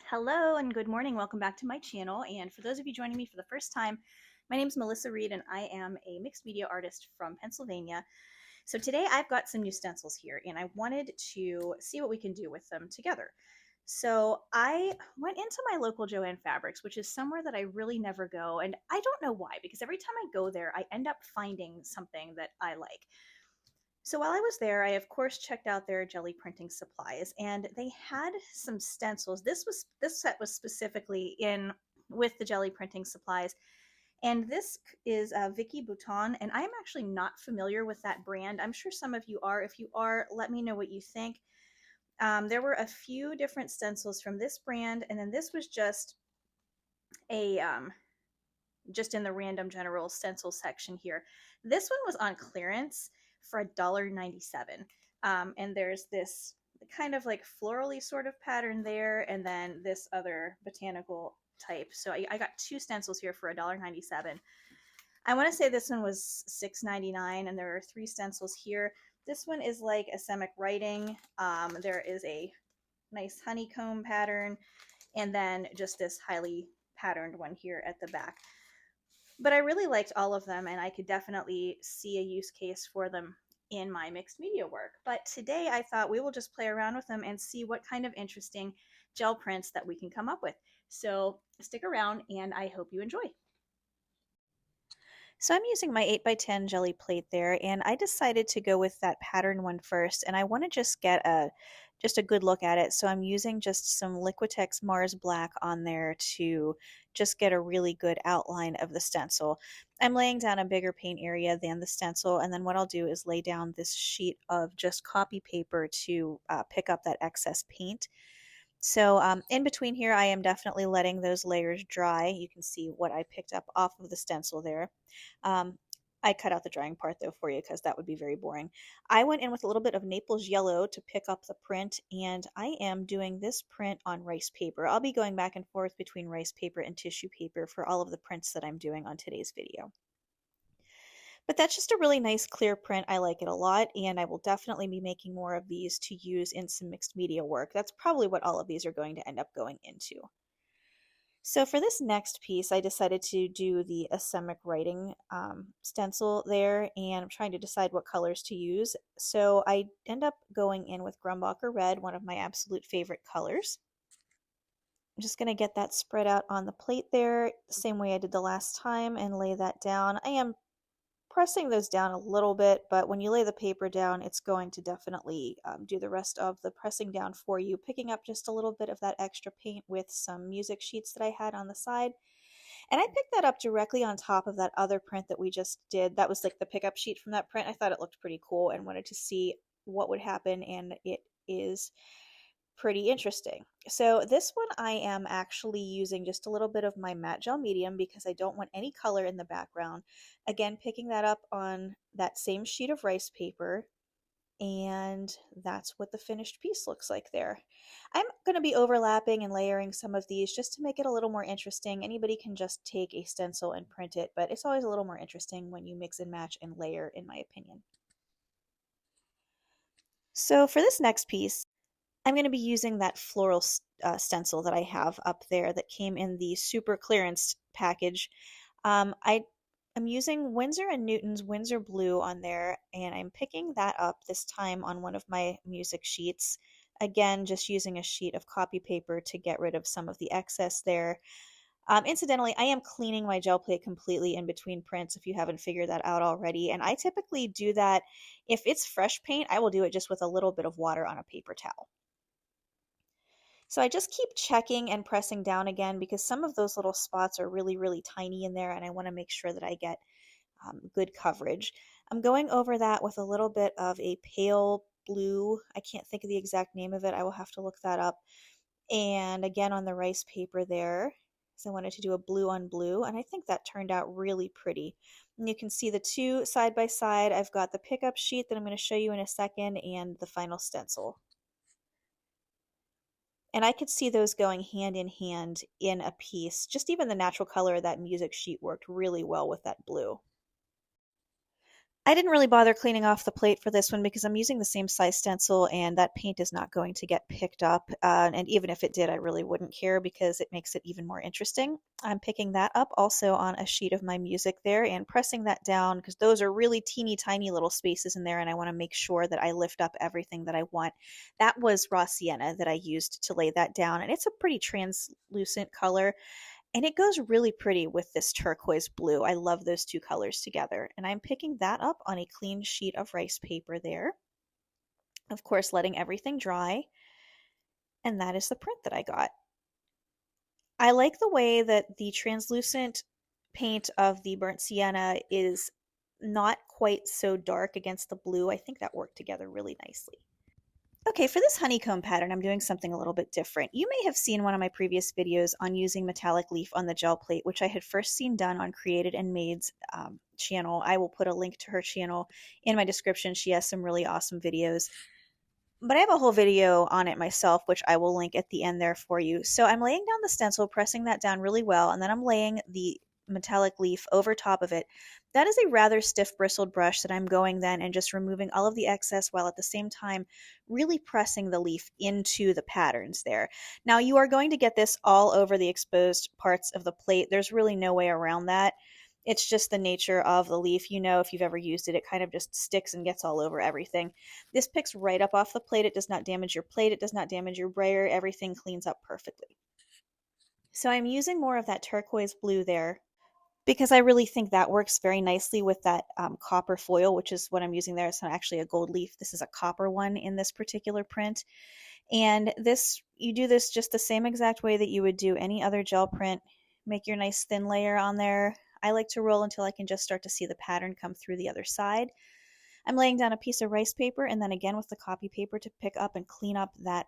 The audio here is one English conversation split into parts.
Hello and good morning. Welcome back to my channel. And for those of you joining me for the first time, my name is Melissa Reed and I am a mixed media artist from Pennsylvania. So today I've got some new stencils here and I wanted to see what we can do with them together. So I went into my local JoAnn Fabrics, which is somewhere that I really never go. And I don't know why, because every time I go there, I end up finding something that I like. So while I was there, I of course checked out their jelly printing supplies, and they had some stencils. This set was specifically in with the jelly printing supplies, and this is Vicky Bouton, and I am actually not familiar with that brand. I'm sure some of you are. If you are, let me know what you think. There were a few different stencils from this brand, and then this was a just in the random general stencil section here. This one was on clearance for $1.97. And there's this kind of like florally sort of pattern there, and then this other botanical type. So I got two stencils here for $1.97. I want to say this one was $6.99, and there are three stencils here. This one is like a semic writing. There is a nice honeycomb pattern, and then just this highly patterned one here at the back. But I really liked all of them, and I could definitely see a use case for them in my mixed media work. But today I thought we will just play around with them and see what kind of interesting gel prints that we can come up with. So stick around and I hope you enjoy. So I'm using my 8x10 jelly plate there, and I decided to go with that pattern one first, and I want to just get a good look at it. So I'm using just some Liquitex Mars Black on there to just get a really good outline of the stencil. I'm laying down a bigger paint area than the stencil, and then what I'll do is lay down this sheet of just copy paper to pick up that excess paint. So in between here, I am definitely letting those layers dry. You can see what I picked up off of the stencil there. I cut out the drying part though for you because that would be very boring. I went in with a little bit of Naples yellow to pick up the print, and I am doing this print on rice paper. I'll be going back and forth between rice paper and tissue paper for all of the prints that I'm doing on today's video. But that's just a really nice clear print. I like it a lot, and I will definitely be making more of these to use in some mixed media work. That's probably what all of these are going to end up going into. So for this next piece, I decided to do the asemic writing stencil there, and I'm trying to decide what colors to use. So I end up going in with Grumbacher Red, one of my absolute favorite colors. I'm just going to get that spread out on the plate there, the same way I did the last time, and lay that down. I am pressing those down a little bit, but when you lay the paper down, it's going to definitely do the rest of the pressing down for you, picking up just a little bit of that extra paint with some music sheets that I had on the side. And I picked that up directly on top of that other print that we just did. That was like the pickup sheet from that print. I thought it looked pretty cool and wanted to see what would happen, and it is pretty interesting. So this one I am actually using just a little bit of my matte gel medium because I don't want any color in the background. Again, picking that up on that same sheet of rice paper, and that's what the finished piece looks like there. I'm going to be overlapping and layering some of these just to make it a little more interesting. Anybody can just take a stencil and print it, but it's always a little more interesting when you mix and match and layer, in my opinion. So for this next piece, I'm going to be using that floral stencil that I have up there that came in the super clearance package. I'm using Winsor & Newton's Winsor Blue on there, and I'm picking that up this time on one of my music sheets. Again, just using a sheet of copy paper to get rid of some of the excess there. Incidentally, I am cleaning my gel plate completely in between prints if you haven't figured that out already, and I typically do that. If it's fresh paint, I will do it just with a little bit of water on a paper towel. So I just keep checking and pressing down again because some of those little spots are really, really tiny in there, and I want to make sure that I get good coverage. I'm going over that with a little bit of a pale blue. I can't think of the exact name of it. I will have to look that up. And again on the rice paper there. So I wanted to do a blue on blue, and I think that turned out really pretty. And you can see the two side by side. I've got the pickup sheet that I'm going to show you in a second and the final stencil. And I could see those going hand in hand in a piece. Just even the natural color of that music sheet worked really well with that blue. I didn't really bother cleaning off the plate for this one because I'm using the same size stencil and that paint is not going to get picked up. And even if it did, I really wouldn't care because it makes it even more interesting. I'm picking that up also on a sheet of my music there and pressing that down because those are really teeny tiny little spaces in there and I want to make sure that I lift up everything that I want. That was raw sienna that I used to lay that down and it's a pretty translucent color. And it goes really pretty with this turquoise blue. I love those two colors together. And I'm picking that up on a clean sheet of rice paper there. Of course, letting everything dry. And that is the print that I got. I like the way that the translucent paint of the burnt sienna is not quite so dark against the blue. I think that worked together really nicely. Okay, for this honeycomb pattern, I'm doing something a little bit different. You may have seen one of my previous videos on using metallic leaf on the gel plate, which I had first seen done on Created and Made's channel. I will put a link to her channel in my description. She has some really awesome videos. But I have a whole video on it myself, which I will link at the end there for you. So I'm laying down the stencil, pressing that down really well, and then I'm laying the metallic leaf over top of it. That is a rather stiff bristled brush that I'm going then and just removing all of the excess while at the same time really pressing the leaf into the patterns there. Now you are going to get this all over the exposed parts of the plate. There's really no way around that. It's just the nature of the leaf. You know, if you've ever used it, it kind of just sticks and gets all over everything. This picks right up off the plate. It does not damage your plate. It does not damage your brayer. Everything cleans up perfectly. So I'm using more of that turquoise blue there because I really think that works very nicely with that copper foil, which is what I'm using there. It's not actually a gold leaf. This is a copper one in this particular print. And this, you do this just the same exact way that you would do any other gel print. Make your nice thin layer on there. I like to roll until I can just start to see the pattern come through the other side. I'm laying down a piece of rice paper and then again with the copy paper to pick up and clean up that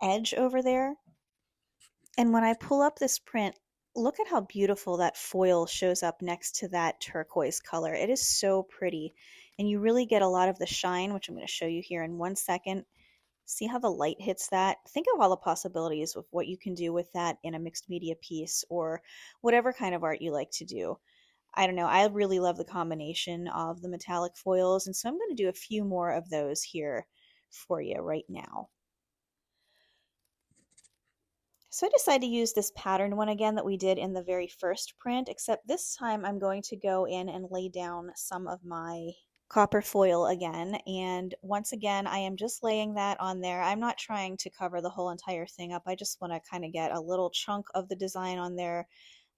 edge over there. And when I pull up this print, look at how beautiful that foil shows up next to that turquoise color. It is so pretty. And you really get a lot of the shine, which I'm going to show you here in 1 second. See how the light hits that? Think of all the possibilities of what you can do with that in a mixed media piece or whatever kind of art you like to do. I don't know. I really love the combination of the metallic foils, and so I'm going to do a few more of those here for you right now. So I decided to use this pattern one again that we did in the very first print, except this time I'm going to go in and lay down some of my copper foil again. And once again, I am just laying that on there. I'm not trying to cover the whole entire thing up. I just want to kind of get a little chunk of the design on there.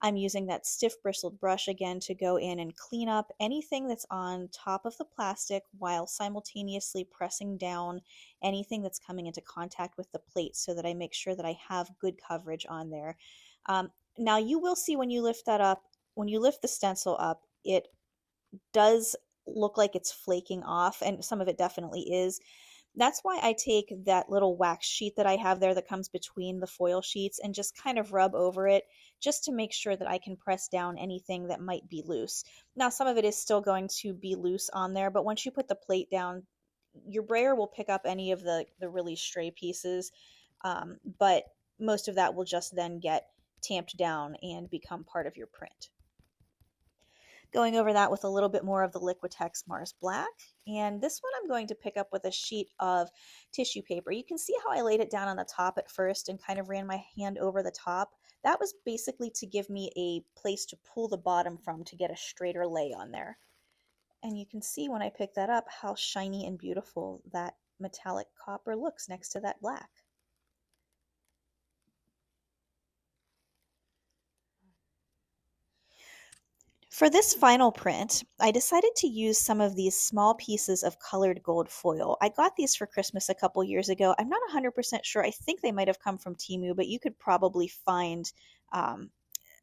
I'm using that stiff bristled brush again to go in and clean up anything that's on top of the plastic while simultaneously pressing down anything that's coming into contact with the plate so that I make sure that I have good coverage on there. Now you will see when you lift that up, when you lift the stencil up, it does look like it's flaking off, and some of it definitely is. That's why I take that little wax sheet that I have there that comes between the foil sheets and just kind of rub over it just to make sure that I can press down anything that might be loose. Now, some of it is still going to be loose on there, but once you put the plate down, your brayer will pick up any of the really stray pieces, but most of that will just then get tamped down and become part of your print. Going over that with a little bit more of the Liquitex Mars Black. And this one I'm going to pick up with a sheet of tissue paper. You can see how I laid it down on the top at first and kind of ran my hand over the top. That was basically to give me a place to pull the bottom from to get a straighter lay on there. And you can see when I pick that up how shiny and beautiful that metallic copper looks next to that black. For this final print, I decided to use some of these small pieces of colored gold foil. I got these for Christmas a couple years ago. I'm not 100% sure. I think they might have come from Temu, but you could probably find an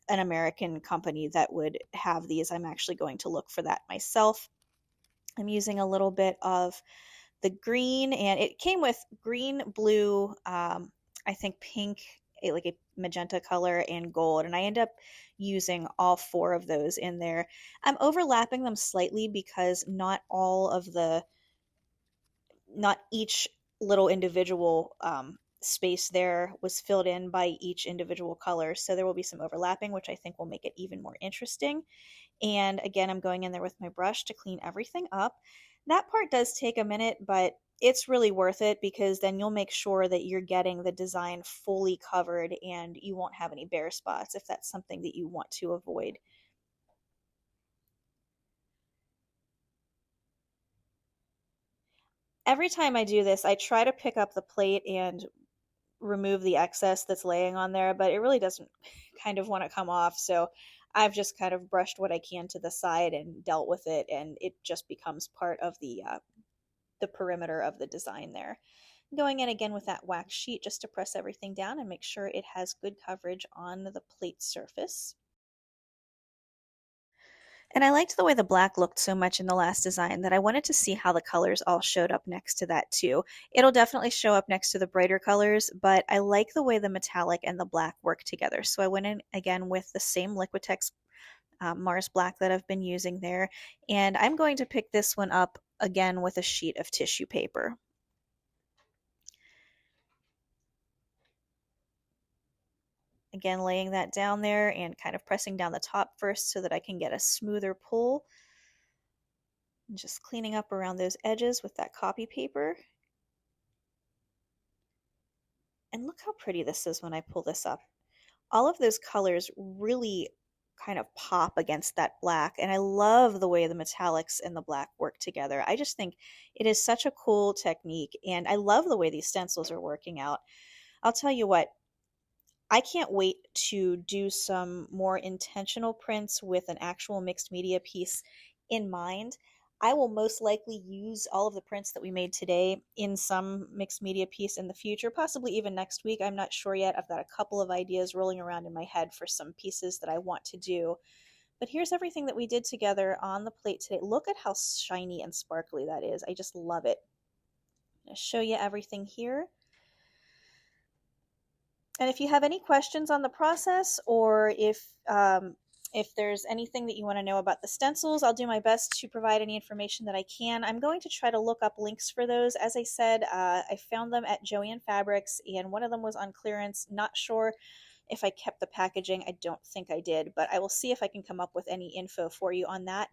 American company that would have these. I'm actually going to look for that myself. I'm using a little bit of the green, and it came with green, blue, I think pink, like a magenta color, and gold, and I end up using all 4 of those in there. I'm overlapping them slightly because not each little individual space there was filled in by each individual color. So there will be some overlapping, which I think will make it even more interesting. And again, I'm going in there with my brush to clean everything up. That part does take a minute, but it's really worth it because then you'll make sure that you're getting the design fully covered and you won't have any bare spots if that's something that you want to avoid. Every time I do this, I try to pick up the plate and remove the excess that's laying on there, but it really doesn't kind of want to come off. So I've just kind of brushed what I can to the side and dealt with it, and it just becomes part of the perimeter of the design there. Going in again with that wax sheet just to press everything down and make sure it has good coverage on the plate surface. And I liked the way the black looked so much in the last design that I wanted to see how the colors all showed up next to that too. It'll definitely show up next to the brighter colors, but I like the way the metallic and the black work together. So I went in again with the same Liquitex Mars Black that I've been using there, and I'm going to pick this one up again with a sheet of tissue paper. Again, laying that down there and kind of pressing down the top first so that I can get a smoother pull. And just cleaning up around those edges with that copy paper. And look how pretty this is when I pull this up. All of those colors really kind of pop against that black, and I love the way the metallics and the black work together. I just think it is such a cool technique, and I love the way these stencils are working out. I'll tell you what, I can't wait to do some more intentional prints with an actual mixed media piece in mind. I will most likely use all of the prints that we made today in some mixed media piece in the future, possibly even next week. I'm not sure yet. I've got a couple of ideas rolling around in my head for some pieces that I want to do. But here's everything that we did together on the plate today. Look at how shiny and sparkly that is. I just love it. I'm going to show you everything here. And if you have any questions on the process, or if there's anything that you want to know about the stencils, I'll do my best to provide any information that I can. I'm going to try to look up links for those. As I said, I found them at JoAnn Fabrics, and one of them was on clearance. Not sure if I kept the packaging. I don't think I did, but I will see if I can come up with any info for you on that.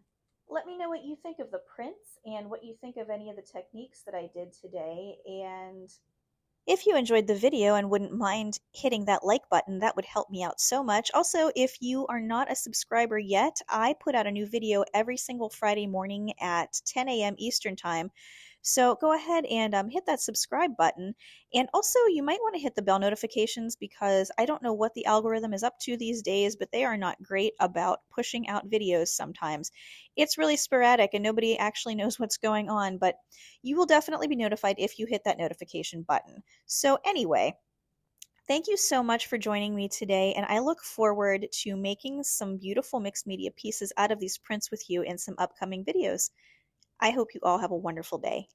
Let me know what you think of the prints and what you think of any of the techniques that I did today. And if you enjoyed the video and wouldn't mind hitting that like button, that would help me out so much. Also, if you are not a subscriber yet, I put out a new video every single Friday morning at 10 a.m. Eastern Time. So go ahead and hit that subscribe button. And also, you might want to hit the bell notifications because I don't know what the algorithm is up to these days, but they are not great about pushing out videos sometimes. It's really sporadic and nobody actually knows what's going on, but you will definitely be notified if you hit that notification button. So anyway, thank you so much for joining me today, and I look forward to making some beautiful mixed media pieces out of these prints with you in some upcoming videos. I hope you all have a wonderful day.